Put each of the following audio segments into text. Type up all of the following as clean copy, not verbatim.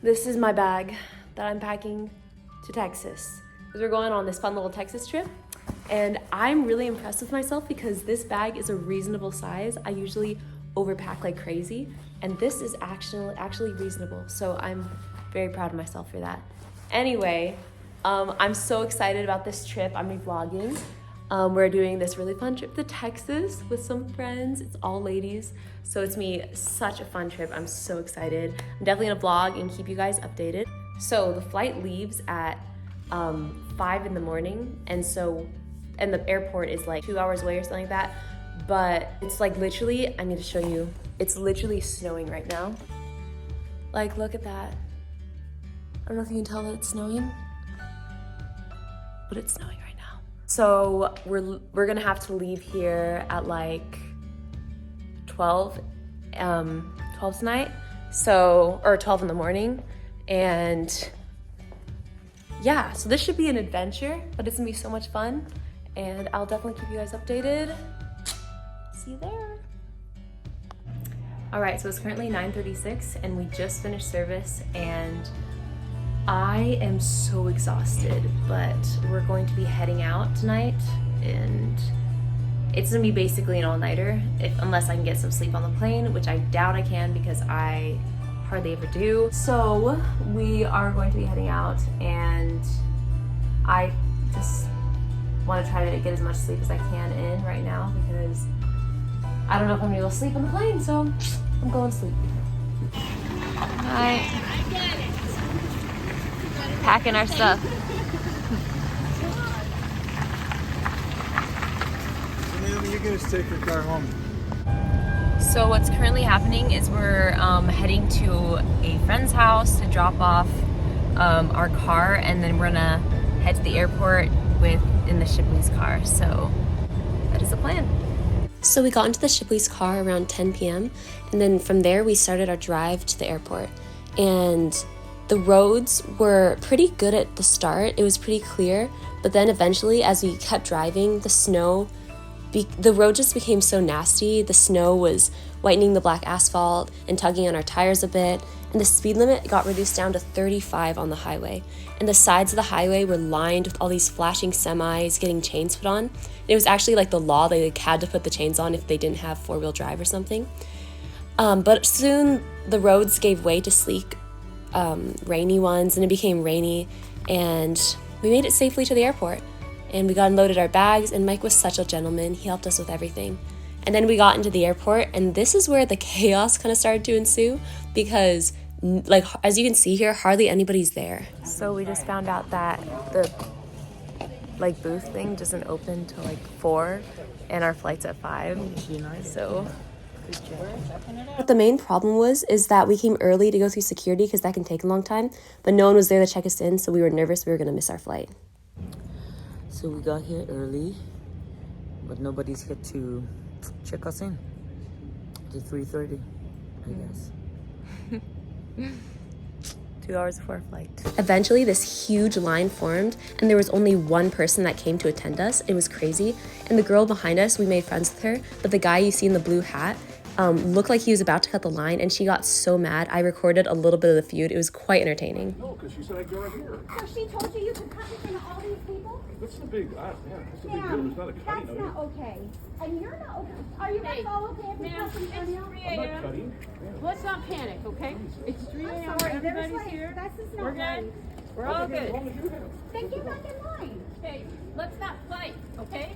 This is my bag that I'm packing to Texas because we're going on this fun little Texas trip. And I'm really impressed with myself because this bag is a reasonable size. I usually overpack like crazy, and this is actually reasonable. So I'm very proud of myself for that. Anyway, I'm so excited about this trip. I'm vlogging. We're doing this really fun trip to Texas with some friends. It's all ladies, so it's me such a fun trip. I'm so excited. I'm definitely gonna vlog and keep you guys updated. So the flight leaves at 5 in the morning, and the airport is like 2 hours away or something like that. But it's like literally, I need to show you, it's literally snowing right now. Like, look at that. I don't know if you can tell that it's snowing, but it's snowing right now. So we're gonna have to leave here at like 12 tonight. So, or 12 in the morning. And yeah, so this should be an adventure, but it's gonna be so much fun. And I'll definitely keep you guys updated. See you there. All right, so it's currently 9:36 and we just finished service, and I am so exhausted, but we're going to be heading out tonight, and it's gonna be basically an all-nighter unless I can get some sleep on the plane, which I doubt I can because I hardly ever do. So we are going to be heading out, and I just want to try to get as much sleep as I can in right now because I don't know if I'm gonna be able to sleep on the plane, so I'm going to sleep. Alright. Packing our stuff. So Naomi, you're gonna take your car home. So what's currently happening is we're heading to a friend's house to drop off our car, and then we're gonna head to the airport in the Shipley's car. So that is the plan. So we got into the Shipley's car around 10 p.m. and then from there we started our drive to the airport. And the roads were pretty good at the start. It was pretty clear, but then eventually as we kept driving, the road just became so nasty. The snow was whitening the black asphalt and tugging on our tires a bit, and the speed limit got reduced down to 35 on the highway. And the sides of the highway were lined with all these flashing semis getting chains put on. It was actually like the law, they had to put the chains on if they didn't have four-wheel drive or something. But soon the roads gave way to sleek, rainy ones, and it became rainy, and we made it safely to the airport. And we got unloaded our bags, and Mike was such a gentleman. He helped us with everything. And then we got into the airport, and this is where the chaos kind of started to ensue because, like, as you can see here, hardly anybody's there. So we just found out that the, like, booth thing doesn't open till, like, 4, and our flight's at 5, so... What the main problem is that we came early to go through security because that can take a long time, but no one was there to check us in, so we were nervous we were going to miss our flight. So we got here early, but nobody's here to check us in. It's 3:30, I guess. 2 hours before our flight. Eventually, this huge line formed, and there was only one person that came to attend us. It was crazy. And the girl behind us, we made friends with her, but the guy you see in the blue hat looked like he was about to cut the line, and she got so mad. I recorded a little bit of the feud. It was quite entertaining. No, because she said I'd go right here. So she told you could cut in front of all these people? That's a big, that's a big deal. There's not a cutting That's of not okay. And you're not okay. Are you guys all okay if we cut in front of you? I'm not cutting. Let's not panic, okay? It's 3 I'm a.m. sorry, Everybody's there's like, here. this is We're not good. right. We're all As good. long as you have. Then get back in line. Okay, let's not fight, okay?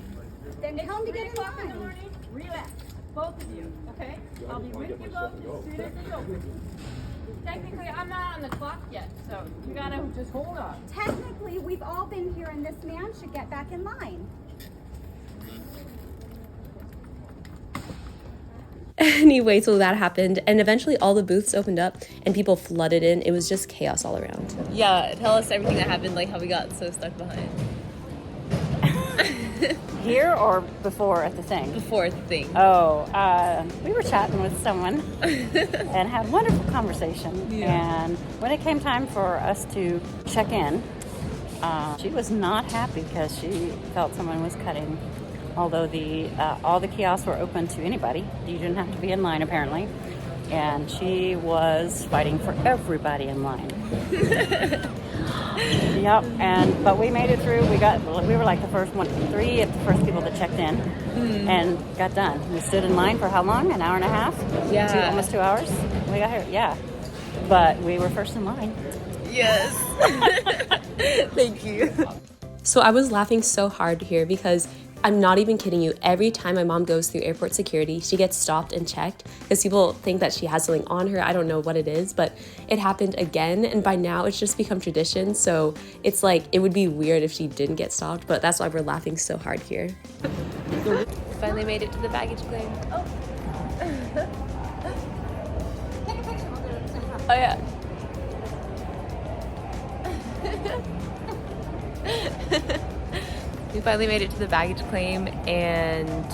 Then It's tell them to 3 get in o'clock in the line. morning. Relax, both of you, okay? I'll be with you both as soon as it's over. Technically, I'm not on the clock yet, so you gotta just hold on. Technically, we've all been here and this man should get back in line. Anyway, so that happened, and eventually all the booths opened up and people flooded in. It was just chaos all around. Yeah, tell us everything that happened, like how we got so stuck behind. Here or before at the thing? Before the thing. Oh, we were chatting with someone and had a wonderful conversation. Yeah. And when it came time for us to check in, she was not happy because she felt someone was cutting. Although all the kiosks were open to anybody, you didn't have to be in line apparently. and she was fighting for everybody in line. Yep, but we made it through. We were like the first first people that checked in and got done. We stood in line for how long? An hour and a half? Yeah. Almost 2 hours? We got here, yeah. But we were first in line. Yes. Thank you. So I was laughing so hard here because I'm not even kidding you. Every time my mom goes through airport security, she gets stopped and checked because people think that she has something on her. I don't know what it is, but it happened again. And by now it's just become tradition. So it's like, it would be weird if she didn't get stopped, but that's why we're laughing so hard here. Finally made it to the baggage claim. Oh. Oh yeah. We finally made it to the baggage claim, and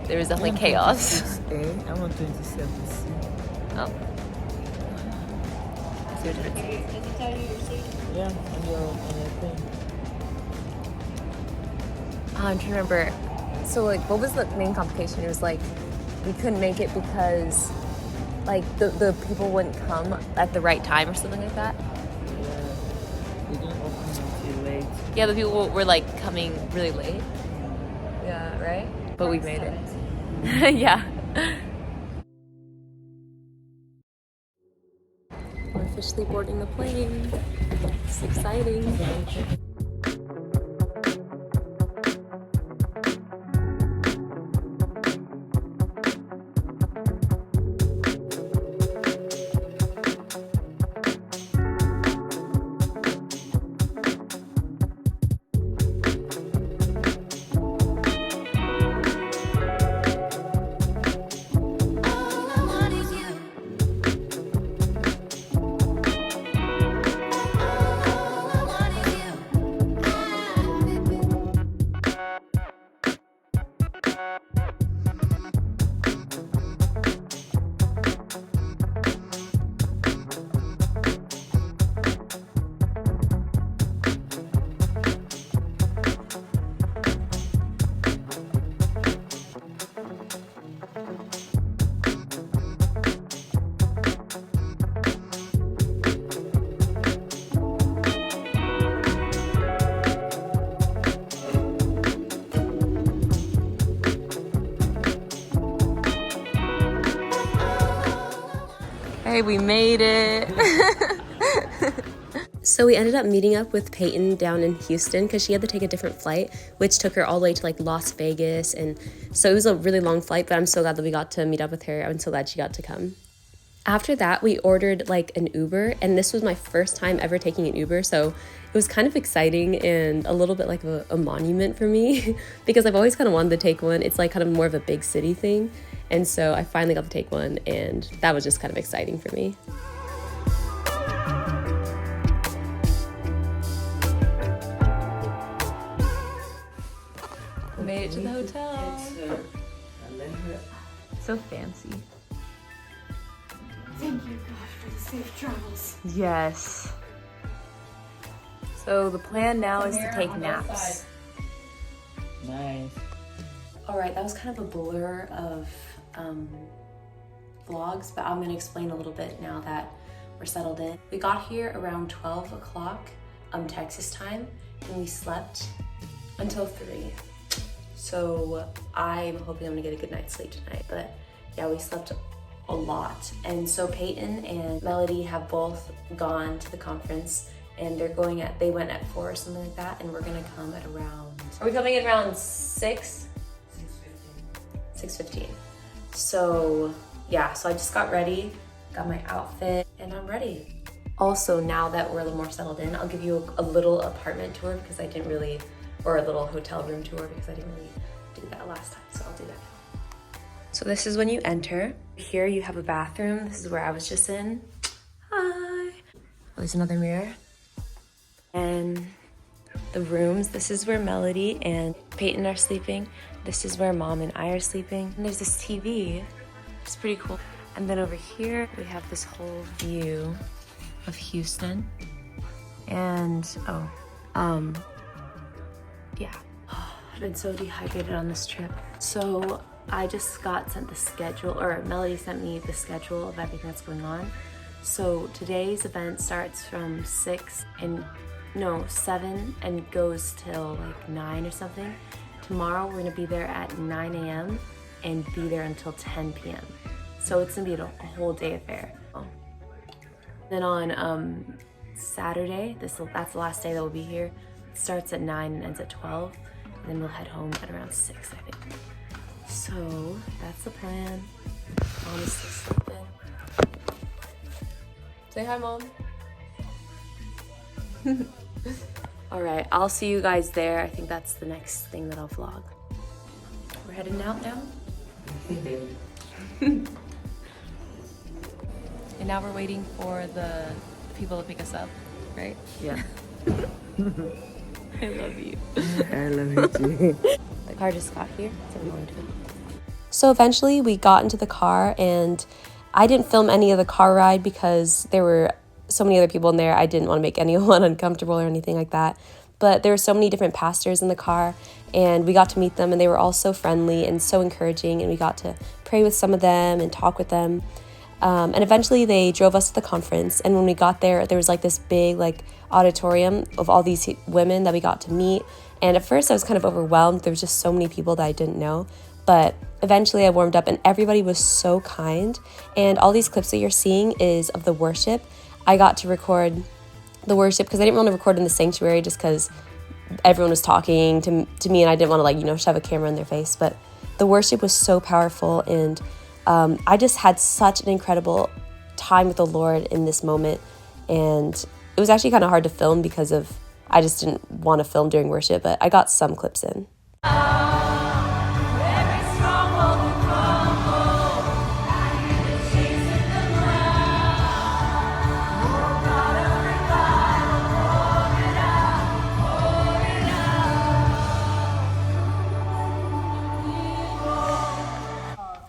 there was definitely chaos. I want 27C. Oh. See what difference. Does it tell you your seat? Yeah, on your thing. I'm trying to remember. So like, what was the main complication? It was like we couldn't make it because like the people wouldn't come at the right time or something like that. Yeah, they didn't open until late. Yeah, the people were like coming really late. Yeah, right? But we made it. Yeah. We're officially boarding the plane. It's exciting. Hey, we made it. So we ended up meeting up with Peyton down in Houston because she had to take a different flight, which took her all the way to like Las Vegas. And so it was a really long flight, but I'm so glad that we got to meet up with her. I'm so glad she got to come. After that, we ordered like an Uber, and this was my first time ever taking an Uber. So it was kind of exciting and a little bit like a monument for me because I've always kind of wanted to take one. It's like kind of more of a big city thing. And so I finally got to take one, and that was just kind of exciting for me. We made it to the hotel. So fancy. Thank you, God, for the safe travels. Yes. So the plan now is to take naps. Nice. All right, that was kind of a blur of vlogs, but I'm gonna explain a little bit now that we're settled in. We got here around 12 o'clock Texas time, and we slept until 3. So I'm hoping I'm gonna get a good night's sleep tonight, but yeah, we slept a lot. And so Peyton and Melody have both gone to the conference, and they went at 4 or something like that, and we're gonna come at around, are we coming in around 6? 6:15. So yeah, so I just got ready, got my outfit, and I'm ready. Also, now that we're a little more settled in, I'll give you a little apartment tour because I didn't really, or a little hotel room tour because I didn't really do that last time, so I'll do that now. So this is when you enter. Here you have a bathroom. This is where I was just in. Hi. There's another mirror. And the rooms, this is where Melody and Peyton are sleeping. This is where Mom and I are sleeping. And there's this TV, it's pretty cool. And then over here, we have this whole view of Houston. And, yeah. I've been so dehydrated on this trip. So I just got sent the schedule, or Melody sent me the schedule of everything that's going on. So today's event starts from 7 and goes till like 9 or something. Tomorrow we're gonna be there at 9 a.m. and be there until 10 p.m. So it's gonna be a whole day affair. Then on Saturday, that's the last day that we'll be here. It starts at 9 and ends at 12. And then we'll head home at around 6, I think. So that's the plan. Mom is still sleeping. Say hi, Mom. All right, I'll see you guys there. I think that's the next thing that I'll vlog. We're heading out now. And now we're waiting for the people to pick us up, right? Yeah. I love you. I love you too. The car just got here. So eventually we got into the car, and I didn't film any of the car ride because there were so many other people in there. I didn't want to make anyone uncomfortable or anything like that. But there were so many different pastors in the car, and we got to meet them, and they were all so friendly and so encouraging, and we got to pray with some of them and talk with them. And eventually they drove us to the conference, and when we got there, there was like this big like auditorium of all these women that we got to meet. And at first I was kind of overwhelmed. There was just so many people that I didn't know. But eventually I warmed up, and everybody was so kind. And all these clips that you're seeing is of the worship. I got to record the worship because I didn't want to record in the sanctuary just because everyone was talking to me, and I didn't want to like, shove a camera in their face. But the worship was so powerful, and I just had such an incredible time with the Lord in this moment. And it was actually kind of hard to film because I just didn't want to film during worship, but I got some clips in.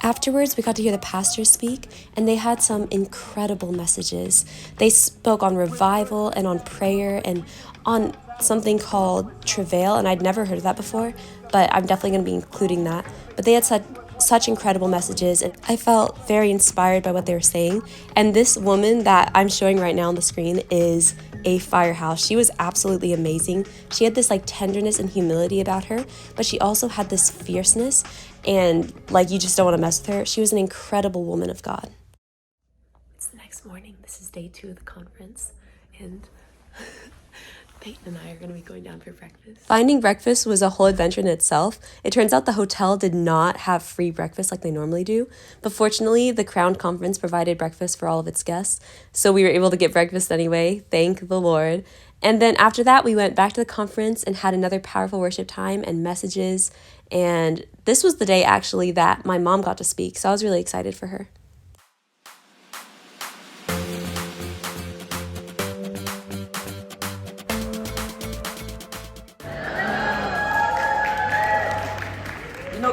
Afterwards, we got to hear the pastors speak, and they had some incredible messages. They spoke on revival and on prayer and on something called travail, and I'd never heard of that before, but I'm definitely going to be including that. But they had such incredible messages, and I felt very inspired by what they were saying. And this woman that I'm showing right now on the screen is a firehouse. She was absolutely amazing. She had this like tenderness and humility about her, but she also had this fierceness, and like you just don't want to mess with her. She was an incredible woman of God. It's the next morning. This is day 2 of the conference, and Peyton and I are going to be going down for breakfast. Finding breakfast was a whole adventure in itself. It turns out the hotel did not have free breakfast like they normally do, but fortunately the Crown Conference provided breakfast for all of its guests, so we were able to get breakfast anyway. Thank the Lord. And then after that, we went back to the conference and had another powerful worship time and messages. And this was the day actually that my mom got to speak, so I was really excited for her.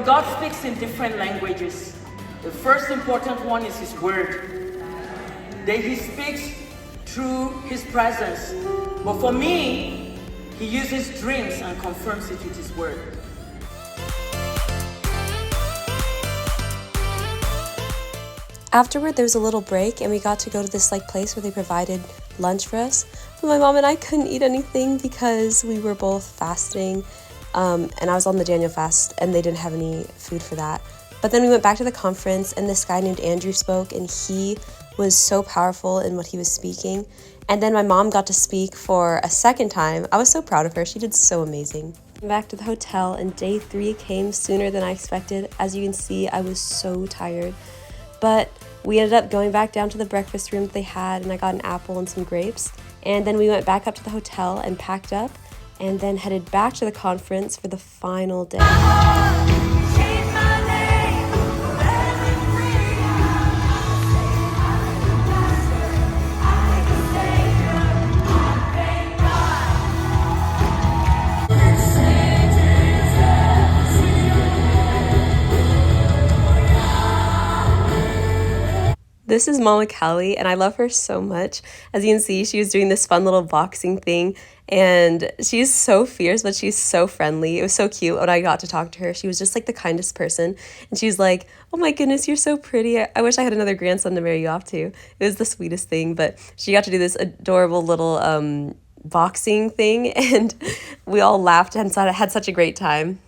God speaks in different languages. The first important one is His Word. Then He speaks through His presence. But for me, He uses dreams and confirms it with His Word. Afterward, there was a little break, and we got to go to this like place where they provided lunch for us. But my mom and I couldn't eat anything because we were both fasting. And I was on the Daniel fast, and they didn't have any food for that. But then we went back to the conference, and this guy named Andrew spoke, and he was so powerful in what he was speaking. And then my mom got to speak for a second time. I was so proud of her. She did so amazing. Back to the hotel, and day 3 came sooner than I expected. As you can see, I was so tired. But we ended up going back down to the breakfast room that they had, and I got an apple and some grapes. And then we went back up to the hotel and packed up, and then headed back to the conference for the final day. this is Mama Callie, and I love her so much. As you can see, she was doing this fun little boxing thing, and she's so fierce, but she's so friendly. It was so cute when I got to talk to her. She was just like the kindest person, and she's like, oh my goodness, you're so pretty. I wish I had another grandson to marry you off to. It was the sweetest thing, but she got to do this adorable little boxing thing, and we all laughed and had such a great time.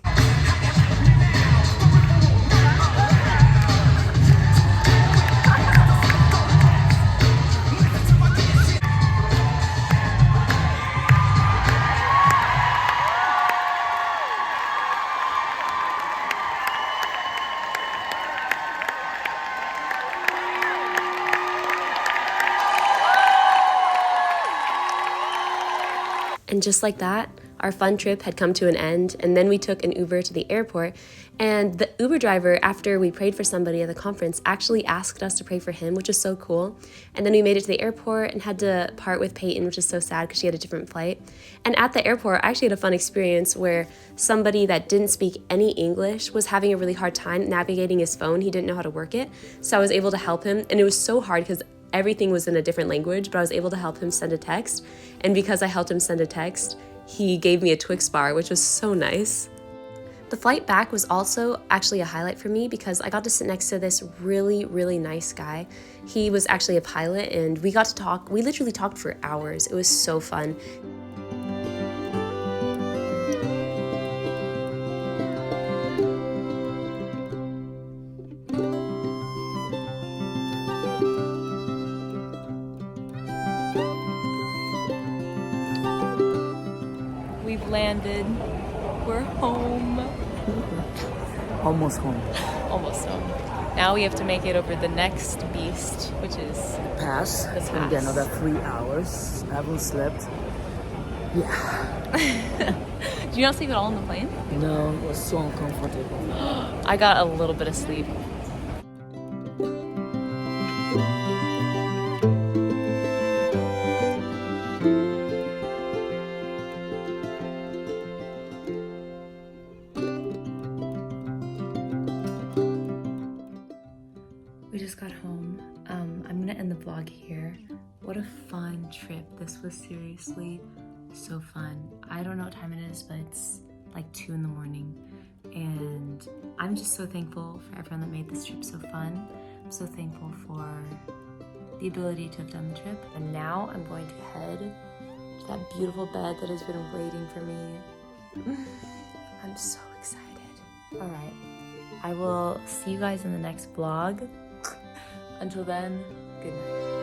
And just like that, our fun trip had come to an end, and then we took an Uber to the airport, and the Uber driver, after we prayed for somebody at the conference, actually asked us to pray for him, which is so cool. And then we made it to the airport and had to part with Peyton, which is so sad because she had a different flight. And at the airport, I actually had a fun experience where somebody that didn't speak any English was having a really hard time navigating his phone. He didn't know how to work it, so I was able to help him, and it was so hard because everything was in a different language, but I was able to help him send a text. And because I helped him send a text, he gave me a Twix bar, which was so nice. The flight back was also actually a highlight for me because I got to sit next to this really, really nice guy. He was actually a pilot, and we got to talk. We literally talked for hours. It was so fun. We've landed. We're home. Almost home. Almost home. Now we have to make it over the next beast, which is Pass. It's gonna be pass. another 3 hours. I haven't slept. Yeah. Did you not sleep at all on the plane? No, it was so uncomfortable. I got a little bit of sleep. We just got home. I'm gonna end the vlog here. What a fun trip. This was seriously so fun. I don't know what time it is, but it's like 2 in the morning. And I'm just so thankful for everyone that made this trip so fun. I'm so thankful for the ability to have done the trip. And now I'm going to head to that beautiful bed that has been waiting for me. I'm so excited. All right. I will see you guys in the next vlog. Until then, good night.